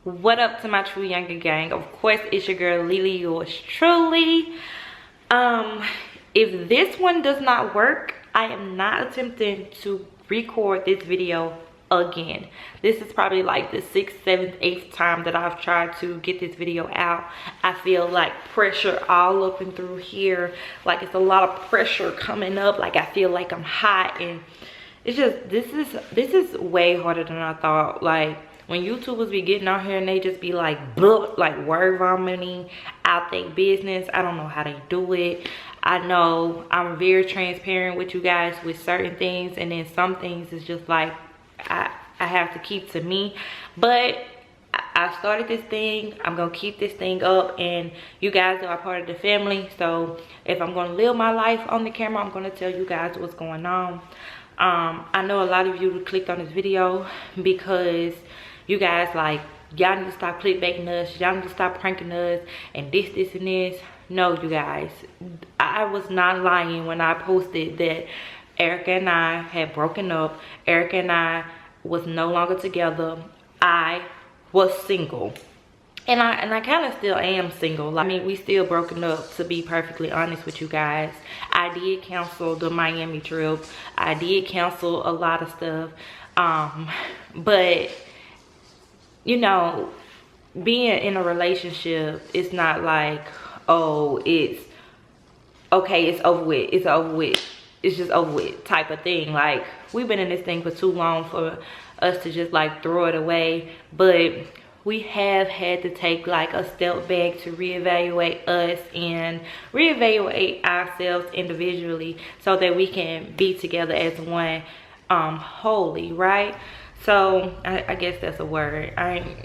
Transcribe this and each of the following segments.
What up to my true younger gang? Of course, it's your girl LeeLee, yours truly. If this one does not work, I am not attempting to record this video again. This is probably like the 6th, 7th, 8th time that I've tried to get this video out. I feel like pressure all up and through here, like it's a lot of pressure coming up, like I feel like I'm hot, and it's just this is way harder than I thought. Like when YouTubers be getting out here and they just be like blah, like word vomiting out their business, I don't know how they do it. I know I'm very transparent with you guys with certain things, and then some things is just like I have to keep to me. But I started this thing, I'm gonna keep this thing up, and you guys are a part of the family. So if I'm gonna live my life on the camera, I'm gonna tell you guys what's going on. I know a lot of you clicked on this video because you guys like, y'all need to stop clickbaiting us, y'all need to stop pranking us, and this and this. No, you guys, I was not lying when I posted that Erica and I had broken up. Erica and I was no longer together. I was single, and I kind of still am single. I mean, we still broken up, to be perfectly honest with you guys. I did cancel the Miami trip. I did cancel a lot of stuff, but you know, being in a relationship, it's not like, oh, it's okay, it's over with, it's over with, it's just over with type of thing. Like, we've been in this thing for too long for us to just like throw it away. But we have had to take like a step back to reevaluate us and reevaluate ourselves individually so that we can be together as one wholly, right? So I guess that's a word. When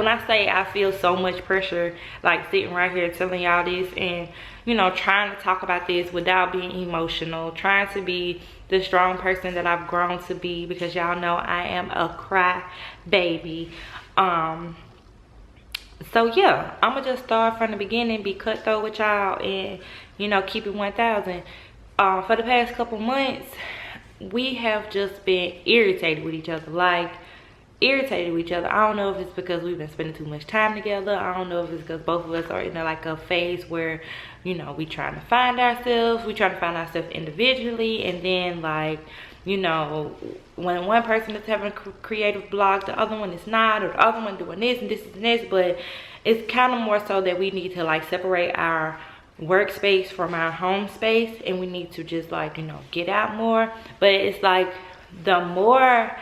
I say I feel so much pressure, like sitting right here telling y'all this, and you know, trying to talk about this without being emotional, trying to be the strong person that I've grown to be, because y'all know I am a cry baby. So yeah, I'm gonna just start from the beginning, be cutthroat with y'all, and you know, keep it 1000. For the past couple months, we have just been irritated with each other, like irritated with each other. I don't know if it's because we've been spending too much time together. I don't know if it's because both of us are in like a phase where, you know, we trying to find ourselves, individually, and then like, you know, when one person is having a creative block, the other one is not, or the other one doing this and this and this. But it's kind of more so that we need to like separate our workspace from our home space, and we need to just like, you know, get out more. But it's like the more,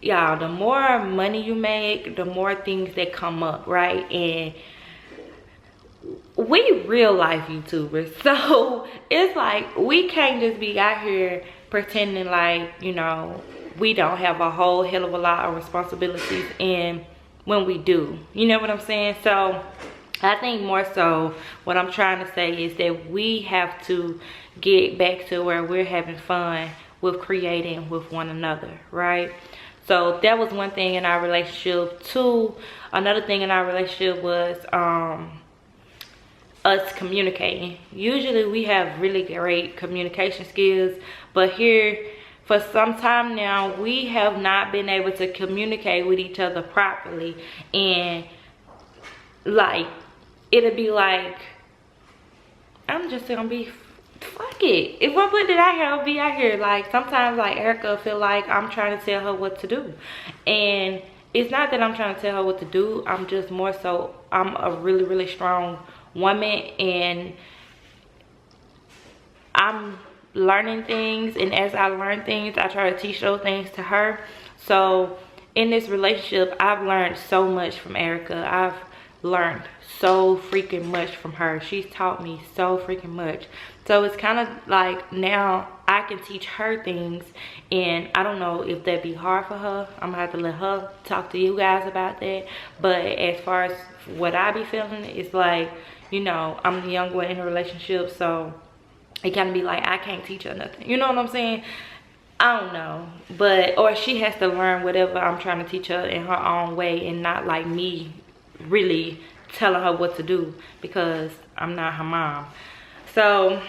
y'all, the more money you make, the more things that come up, right? And we real life YouTubers, so it's like we can't just be out here pretending like, you know, we don't have a whole hell of a lot of responsibilities, and when we do, you know what I'm saying? So I think more so what I'm trying to say is that we have to get back to where we're having fun with creating with one another, right? So that was one thing in our relationship. Two, another thing in our relationship was us communicating. Usually we have really great communication skills, but here for some time now we have not been able to communicate with each other properly. And like, it'll be like, I'm just gonna be, fuck it, if I put it out here, I'll be out here. Like sometimes like Erica feel like I'm trying to tell her what to do, and it's not that I'm trying to tell her what to do. I'm just more so, I'm a really strong woman, and I'm learning things, and as I learn things, I try to teach those things to her. So in this relationship, I've learned so much from Erica. I've learned so freaking much from her. She's taught me so freaking much. So it's kind of like now I can teach her things, and I don't know if that'd be hard for her. I'm gonna have to let her talk to you guys about that. But as far as what I be feeling, it's like, you know, I'm the young one in a relationship, so it kind of be like I can't teach her nothing, you know what I'm saying? I don't know, but or she has to learn whatever I'm trying to teach her in her own way, and not like me really telling her what to do, because I'm not her mom. So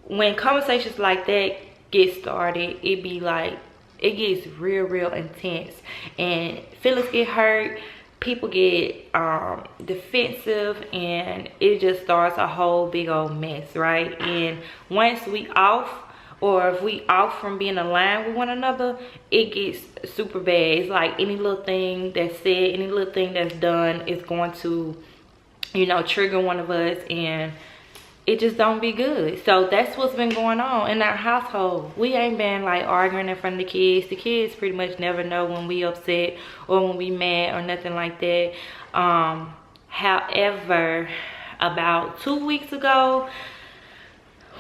when conversations like that get started, it be like, it gets real intense, and feelings get hurt, people get defensive, and it just starts a whole big old mess, right? And once we off, or if we off from being aligned with one another, it gets super bad. It's like any little thing that's said, any little thing that's done is going to, you know, trigger one of us, and it just don't be good. So that's what's been going on in our household. We ain't been like arguing in front of the kids. The kids pretty much never know when we upset or when we mad or nothing like that. However, about 2 weeks ago,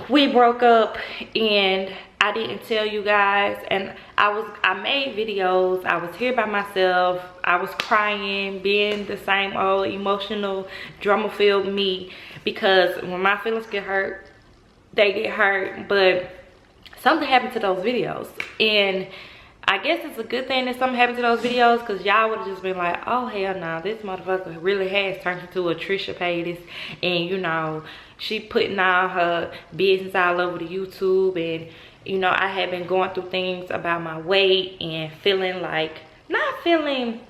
we broke up, and I didn't tell you guys, and I made videos. I was here by myself. I was crying, being the same old emotional, drama-filled me, because when my feelings get hurt, they get hurt. But something happened to those videos, and I guess it's a good thing that something happened to those videos, because y'all would have just been like, oh hell no, this motherfucker really has turned into a Trisha Paytas, and you know, she putting all her business all over the YouTube. And you know, I had been going through things about my weight and feeling like, not feeling,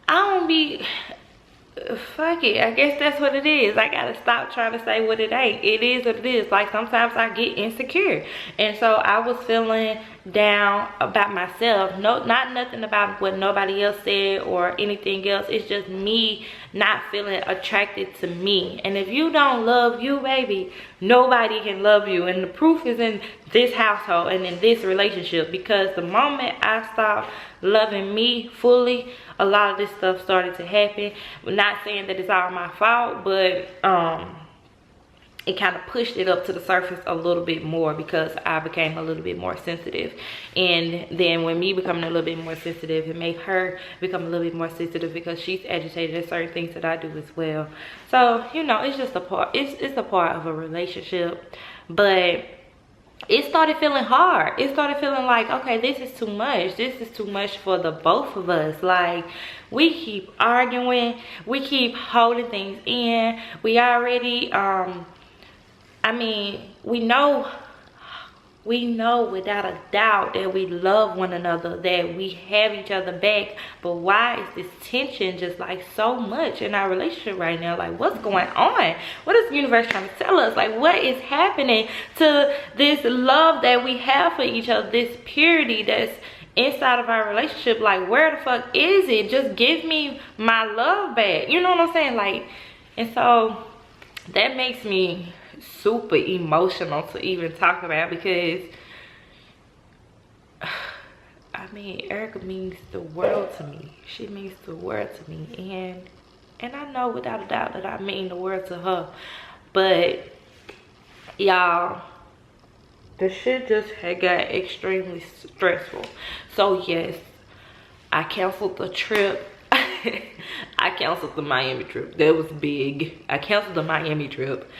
I don't be, fuck it, I guess that's what it is. I gotta stop trying to say what it ain't. It is what it is. Like, sometimes I get insecure, and so I was feeling down about myself. No, not nothing about what nobody else said or anything else. It's just me not feeling attracted to me. And if you don't love you, baby, nobody can love you. And the proof is in this household and in this relationship, because the moment I stopped loving me fully, a lot of this stuff started to happen. I'm not saying that it's all my fault, but it kind of pushed it up to the surface a little bit more, because I became a little bit more sensitive. And then when me becoming a little bit more sensitive, it made her become a little bit more sensitive, because she's agitated at certain things that I do as well. So, you know, it's just a part, it's a part of a relationship. But it started feeling hard. It started feeling like, okay, this is too much. This is too much for the both of us. Like, we keep arguing, we keep holding things in. We already I mean, we know without a doubt that we love one another, that we have each other back. But why is this tension just like so much in our relationship right now? Like, what's going on? What is the universe trying to tell us? Like, what is happening to this love that we have for each other, this purity that's inside of our relationship? Like, where the fuck is it? Just give me my love back. You know what I'm saying? Like, and so that makes me super emotional to even talk about, because I mean, Erica means the world to me. She means the world to me, and I know without a doubt that I mean the world to her. But y'all, the shit just had got extremely stressful. So yes, I canceled the trip. I canceled the Miami trip. That was big. I canceled the Miami trip.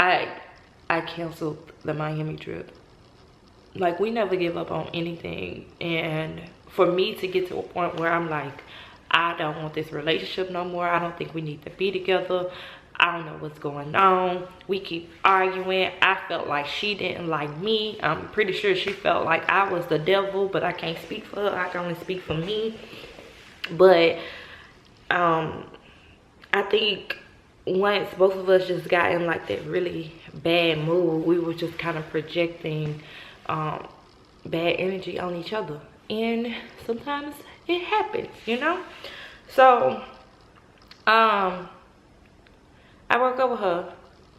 I canceled the Miami trip. Like, we never give up on anything. And for me to get to a point where I'm like, I don't want this relationship no more. I don't think we need to be together. I don't know what's going on. We keep arguing. I felt like she didn't like me. I'm pretty sure she felt like I was the devil, but I can't speak for her. I can only speak for me. But I think once both of us just got in like that really bad mood, we were just kind of projecting bad energy on each other, and sometimes it happens, you know. So I broke up with her,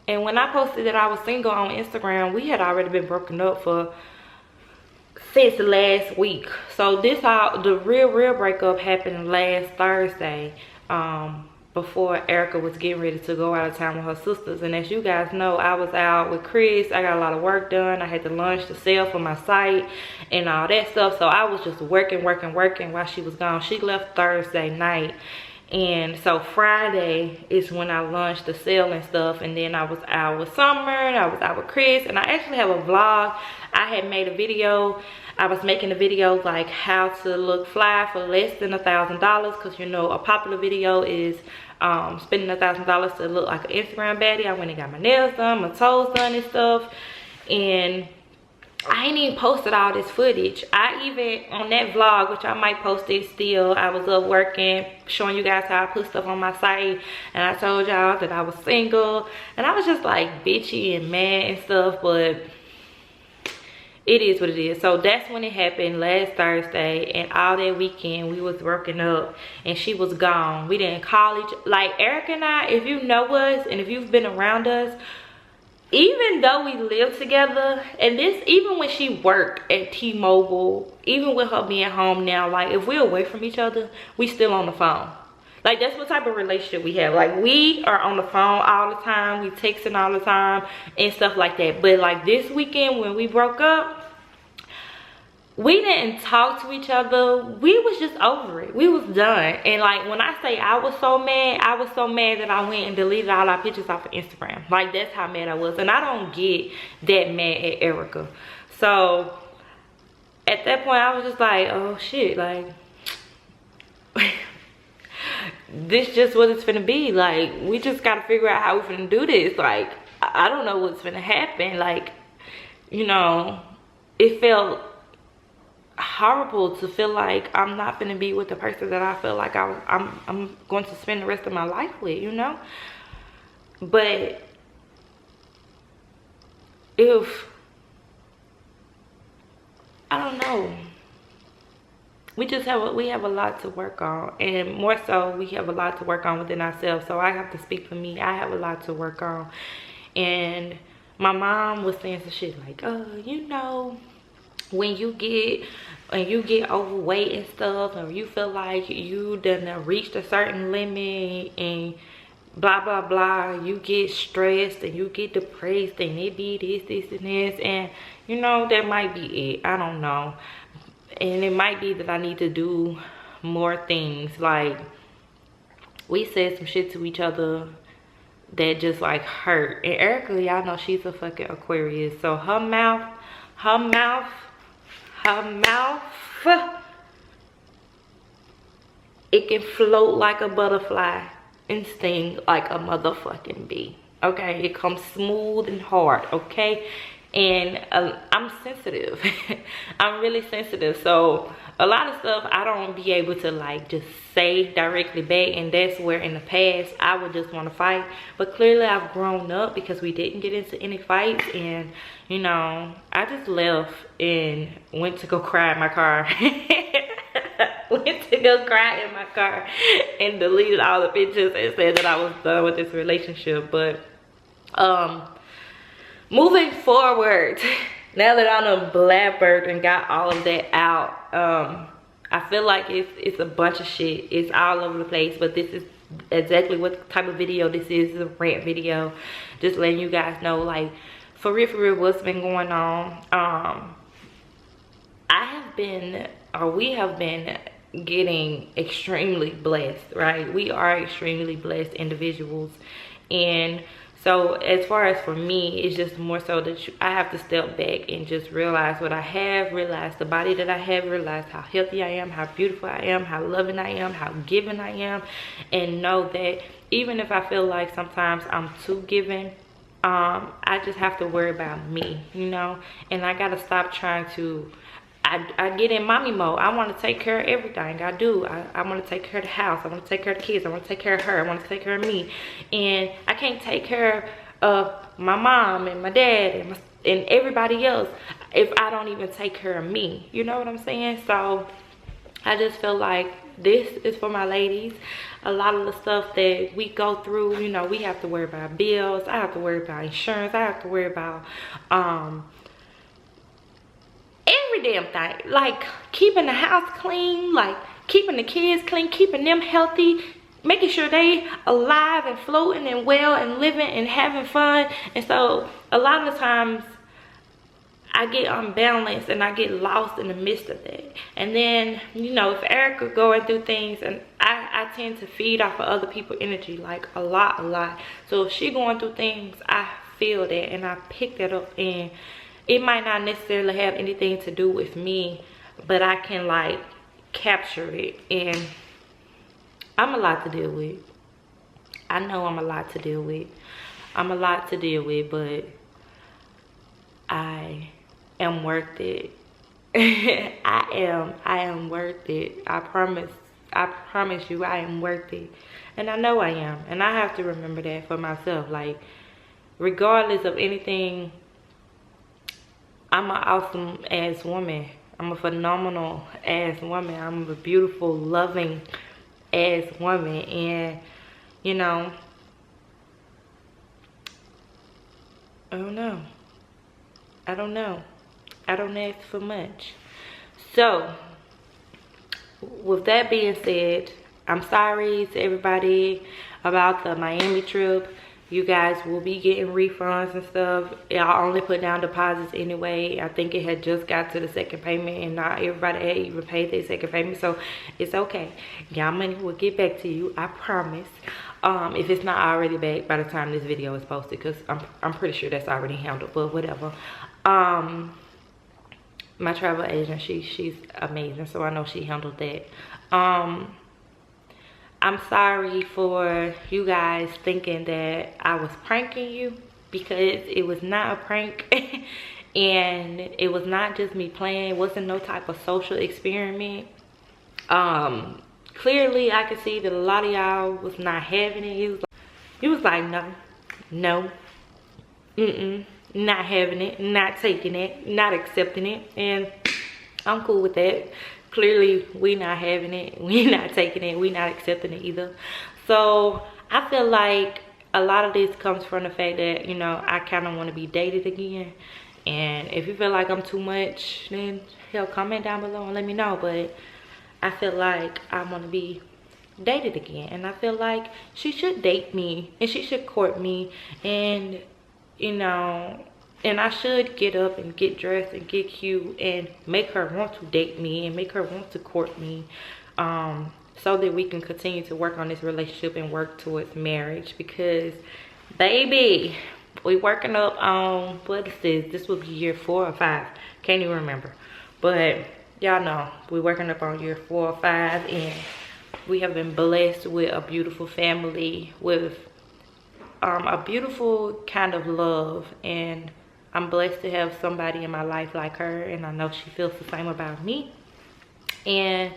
and when I posted that I was single on Instagram, we had already been broken up since last week. So the real breakup happened last Thursday, before Erica was getting ready to go out of town with her sisters. And as you guys know, I was out with Chris. I got a lot of work done. I had to launch the sale for my site and all that stuff. So I was just working while she was gone. She left Thursday night. And so Friday is when I launched the sale and stuff. And then I was out with Summer, and I was out with Chris. And I actually have a vlog. I had made a video. I was making a video like how to look fly for less than $1,000, because you know a popular video is spending $1,000 to look like an Instagram baddie. I went and got my nails done, my toes done and stuff. And I ain't even posted all this footage. I even, on that vlog, which I might post it still, I was up working, showing you guys how I put stuff on my site, and I told y'all that I was single, and I was just like bitchy and mad and stuff, but it is what it is. So that's when it happened, last Thursday, and all that weekend we was working up and she was gone. We didn't call each, like Erica and I, if you know us and if you've been around us, even though we live together, and this, even when she worked at T-Mobile, even with her being home now, like if we're away from each other, we still on the phone. Like that's what type of relationship we have. Like we are on the phone all the time, we texting all the time and stuff like that. But like this weekend when we broke up, we didn't talk to each other. We was just over it. We was done. And like when I say I was so mad that I went and deleted all our pictures off of Instagram. Like that's how mad I was. And I don't get that mad at Erica. So at that point I was just like, oh shit, like this just what it's finna be. Like we just gotta figure out how we finna do this. Like I don't know what's finna happen. Like, you know, it felt horrible to feel like I'm not gonna be with the person that I feel like I'm going to spend the rest of my life with, you know. But if I don't know, we have a lot to work on, and more so we have a lot to work on within ourselves. So I have to speak for me. I have a lot to work on. And my mom was saying some shit like, oh, you know, when you get overweight and stuff, or you feel like you done reached a certain limit and blah blah blah, you get stressed and you get depressed and it be this and this, and you know, that might be it. I don't know. And it might be that I need to do more things. Like we said some shit to each other that just like hurt. And Erica, y'all know she's a fucking Aquarius, so her mouth, it can float like a butterfly and sting like a motherfucking bee. Okay, it comes smooth and hard. Okay, and I'm sensitive. I'm really sensitive, so a lot of stuff I don't be able to like just say directly back, and that's where in the past I would just want to fight. But clearly I've grown up because we didn't get into any fights, and you know, I just left and went to go cry in my car. Went to go cry in my car and deleted all the pictures and said that I was done with this relationship. But moving forward, now that I done blabbered and got all of that out, I feel like it's a bunch of shit. It's all over the place, but this is exactly what type of video this is. It's a rant video, just letting you guys know, like, for real, what's been going on. We have been getting extremely blessed, right? We are extremely blessed individuals, and so as far as for me, it's just more so that I have to step back and just realize what I have, realize the body that I have, realize how healthy I am, how beautiful I am, how loving I am, how giving I am, and know that even if I feel like sometimes I'm too giving, I just have to worry about me, you know. And I gotta stop trying to, I get in mommy mode. I want to take care of everything. I do. I want to take care of the house. I want to take care of the kids. I want to take care of her. I want to take care of me. And I can't take care of my mom and my dad and everybody else if I don't even take care of me. You know what I'm saying? So I just feel like this is for my ladies. A lot of the stuff that we go through, you know, we have to worry about bills. I have to worry about insurance. I have to worry about every damn thing, like keeping the house clean, like keeping the kids clean, keeping them healthy, making sure they alive and floating and well and living and having fun. And so a lot of the times I get unbalanced and I get lost in the midst of that. And then, you know, if Erica going through things, and I tend to feed off of other people's energy, like a lot. So if she going through things, I feel that and I pick that up, and it might not necessarily have anything to do with me, but I can like capture it. And I'm a lot to deal with. I know I'm a lot to deal with. I'm a lot to deal with, but I am worth it. I am worth it. I promise you I am worth it. And I know I am. And I have to remember that for myself. Like, regardless of anything, I'm an awesome ass woman. I'm a phenomenal ass woman. I'm a beautiful, loving ass woman. And, you know, I don't know. I don't ask for much. So, with that being said, I'm sorry to everybody about the Miami trip. You guys will be getting refunds and stuff. Y'all only put down deposits anyway. I think it had just got to the second payment and not everybody had even paid their second payment. So it's okay. Y'all money will get back to you, I promise. If it's not already back by the time this video is posted, because I'm pretty sure that's already handled, but whatever. My travel agent, she's amazing, so I know she handled that. I'm sorry for you guys thinking that I was pranking you, because it was not a prank. And it was not just me playing. It wasn't no type of social experiment. Clearly I could see that a lot of y'all was not having it. It was like no, not having it, not taking it, not accepting it. And I'm cool with that. Clearly we not having it, we not taking it, we not accepting it either. So I feel like a lot of this comes from the fact that, you know, I kind of want to be dated again. And if you feel like I'm too much, then hell, comment down below and let me know. But I feel like I want to be dated again, and I feel like she should date me and she should court me, and you know, and I should get up and get dressed and get cute and make her want to date me and make her want to court me, so that we can continue to work on this relationship and work towards marriage. Because baby, we working up on, what is this will be year 4 or 5, can't even remember, but y'all know we're working up on year 4 or 5, and we have been blessed with a beautiful family, with a beautiful kind of love, and I'm blessed to have somebody in my life like her, and I know she feels the same about me. And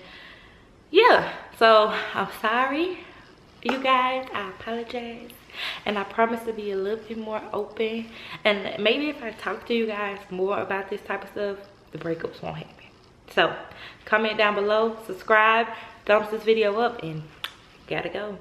yeah, so I'm sorry, you guys. I apologize, and I promise to be a little bit more open, and maybe if I talk to you guys more about this type of stuff, the breakups won't happen. So comment down below, subscribe, thumbs this video up, and gotta go.